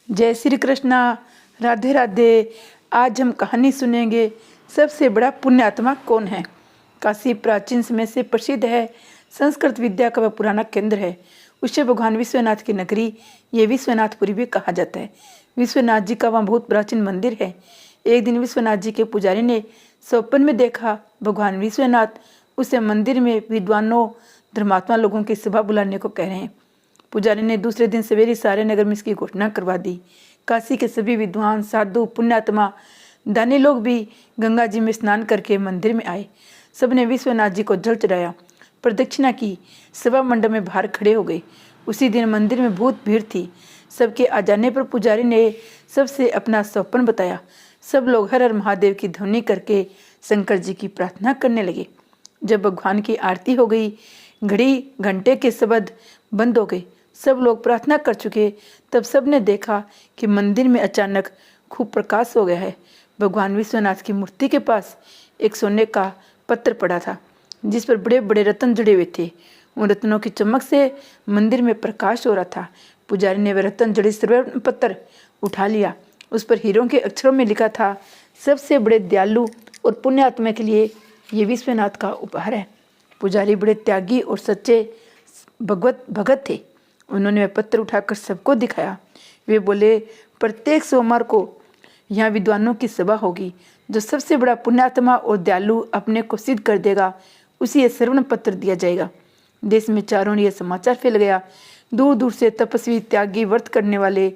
जय श्री कृष्णा। राधे राधे। आज हम कहानी सुनेंगे सबसे बड़ा पुण्यात्मा कौन है। काशी प्राचीन समय से प्रसिद्ध है। संस्कृत विद्या का वह पुराना केंद्र है। उसे भगवान विश्वनाथ की नगरी, ये विश्वनाथपुरी भी कहा जाता है। विश्वनाथ जी का वहाँ बहुत प्राचीन मंदिर है। एक दिन विश्वनाथ जी के पुजारी ने स्वप्न में देखा भगवान विश्वनाथ उसे मंदिर में विद्वानों धर्मात्मा लोगों की सभा बुलाने को कह रहे हैं। पुजारी ने दूसरे दिन सवेरे सारे नगर में इसकी घोषणा करवा दी। काशी के सभी विद्वान, साधु, पुण्यात्मा, दानी लोग भी गंगा जी में स्नान करके मंदिर में आए। सबने विश्वनाथ जी को जल चढ़ाया, प्रदक्षिणा की, सभा मंडप में बाहर खड़े हो गए। उसी दिन मंदिर में बहुत भीड़ थी। सबके आ जाने पर पुजारी ने सबसे अपना स्वप्न बताया। सब लोग हर हर महादेव की ध्वनि करके शंकर जी की प्रार्थना करने लगे। जब भगवान की आरती हो गई, घड़ी घंटे के शब्द बंद हो गए। सब लोग प्रार्थना कर चुके, तब सबने देखा कि मंदिर में अचानक खूब प्रकाश हो गया है। भगवान विश्वनाथ की मूर्ति के पास एक सोने का पत्थर पड़ा था, जिस पर बड़े बड़े रत्न जड़े हुए थे। उन रत्नों की चमक से मंदिर में प्रकाश हो रहा था। पुजारी ने वह रत्न जड़े स्वर्ण पत्थर उठा लिया। उस पर हीरों के अक्षरों में लिखा था, सबसे बड़े दयालु और पुण्यात्मा के लिए ये विश्वनाथ का उपहार है। पुजारी बड़े त्यागी और सच्चे भगत थे। उन्होंने वह पत्थर उठाकर सबको दिखाया। वे बोले, प्रत्येक सोमवार को यहाँ विद्वानों की सभा होगी। जो सबसे बड़ा पुण्यात्मा और दयालु अपने को सिद्ध कर देगा, उसे यह स्वर्ण पत्र दिया जाएगा। देश में चारों ओर यह समाचार फैल गया। दूर दूर से तपस्वी, त्यागी, व्रत करने वाले,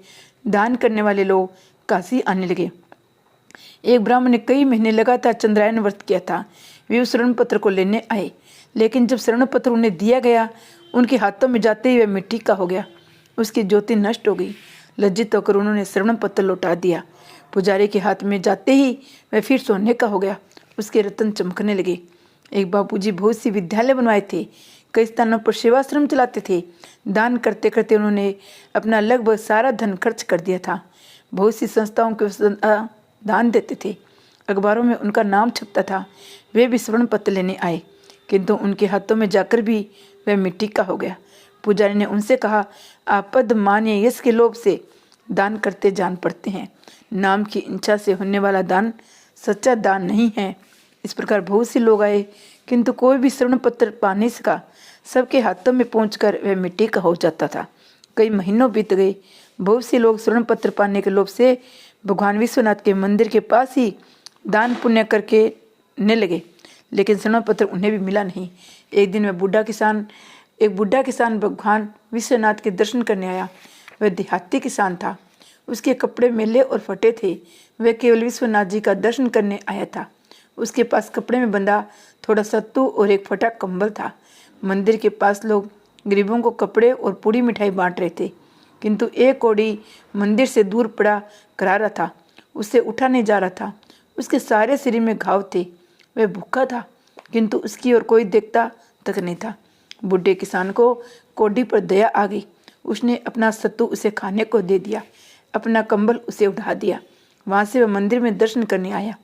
दान करने वाले लोग काशी आने लगे। एक ब्राह्मण ने कई महीने लगातार चंद्रायन व्रत किया था। वे उस स्वर्ण पत्र को लेने आए, लेकिन जब स्वर्ण पत्र उन्हें दिया गया, उनके हाथों में जाते ही वह मिट्टी का हो गया। उसकी ज्योति नष्ट हो गई। लज्जित होकर उन्होंने स्वर्ण पत्र लौटा दिया। पुजारी के हाथ में जाते ही वह फिर सोने का हो गया। उसके रत्न चमकने लगे। एक बाबूजी बहुत सी विद्यालय बनवाए थे। कई स्थानों पर सेवाश्रम चलाते थे। दान करते करते उन्होंने अपना लगभग सारा धन खर्च कर दिया था। बहुत सी संस्थाओं को दान देते थे। अखबारों में उनका नाम छपता था। वे भी स्वर्ण पत्र लेने आए, किंतु उनके हाथों में जाकर भी वह मिट्टी का हो गया। पुजारी ने उनसे कहा, आप पद, मान या यश के लोभ से दान करते जान पड़ते हैं। नाम की इच्छा से होने वाला दान सच्चा दान नहीं है। इस प्रकार बहुत से लोग आए, किंतु कोई भी स्वर्ण पत्र पा नहीं सका। सबके हाथों में पहुंचकर वह मिट्टी का हो जाता था। कई महीनों बीत गए। बहुत से लोग स्वर्ण पत्र पाने के लोभ से भगवान विश्वनाथ के मंदिर के पास ही दान पुण्य करके ने लगे, लेकिन स्वर्ण पत्र उन्हें भी मिला नहीं। एक दिन एक बूढ़ा किसान भगवान विश्वनाथ के दर्शन करने आया। वह देहाती किसान था। उसके कपड़े मैले और फटे थे। वह केवल विश्वनाथ जी का दर्शन करने आया था। उसके पास कपड़े में बंधा थोड़ा सत्तू और एक फटा कंबल था। मंदिर के पास लोग गरीबों को कपड़े और पूरी मिठाई बांट रहे थे, किंतु एक कोढ़ी मंदिर से दूर पड़ा करा रहा था। उससे उठा नहीं जा रहा था। उसके सारे शरीर में घाव थे। वह भूखा था, किंतु उसकी ओर कोई देखता तक नहीं था। बूढ़े किसान को कोढ़ी पर दया आ गई। उसने अपना सत्तू उसे खाने को दे दिया, अपना कंबल उसे उठा दिया। वहाँ से वह मंदिर में दर्शन करने आया।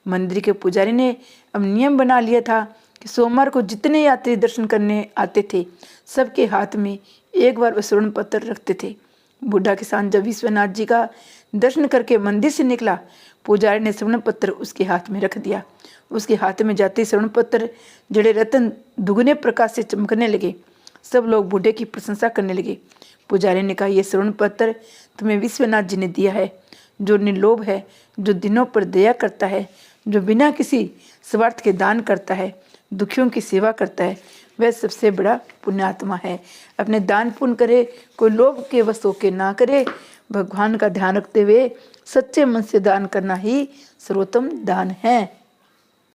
मंदिर के पुजारी ने अब नियम बना लिया था कि सोमवार को जितने यात्री दर्शन करने आते थे, सबके हाथ में एक बार वह स्वर्ण पत्र रखते थे। बूढ़ा किसान जब विश्वनाथ जी का दर्शन करके मंदिर से निकला, पुजारी ने स्वर्ण पत्र उसके हाथ में रख दिया। उसके हाथ में जाते स्वर्ण पत्र जड़े रत्न दुगने प्रकाश से चमकने लगे। सब लोग बूढ़े की प्रशंसा करने लगे। पुजारी ने कहा, यह स्वर्ण पत्र तुम्हें विश्वनाथ जी ने दिया है। जो निर्लोभ है, जो दिनों पर दया करता है, जो बिना किसी स्वार्थ के दान करता है, दुखियों की सेवा करता है, वह सबसे बड़ा पुण्यात्मा है। अपने दान पुण्य करे, कोई लोभ के वश होके ना करे। भगवान का ध्यान रखते हुए सच्चे मन से दान करना ही सर्वोत्तम दान है।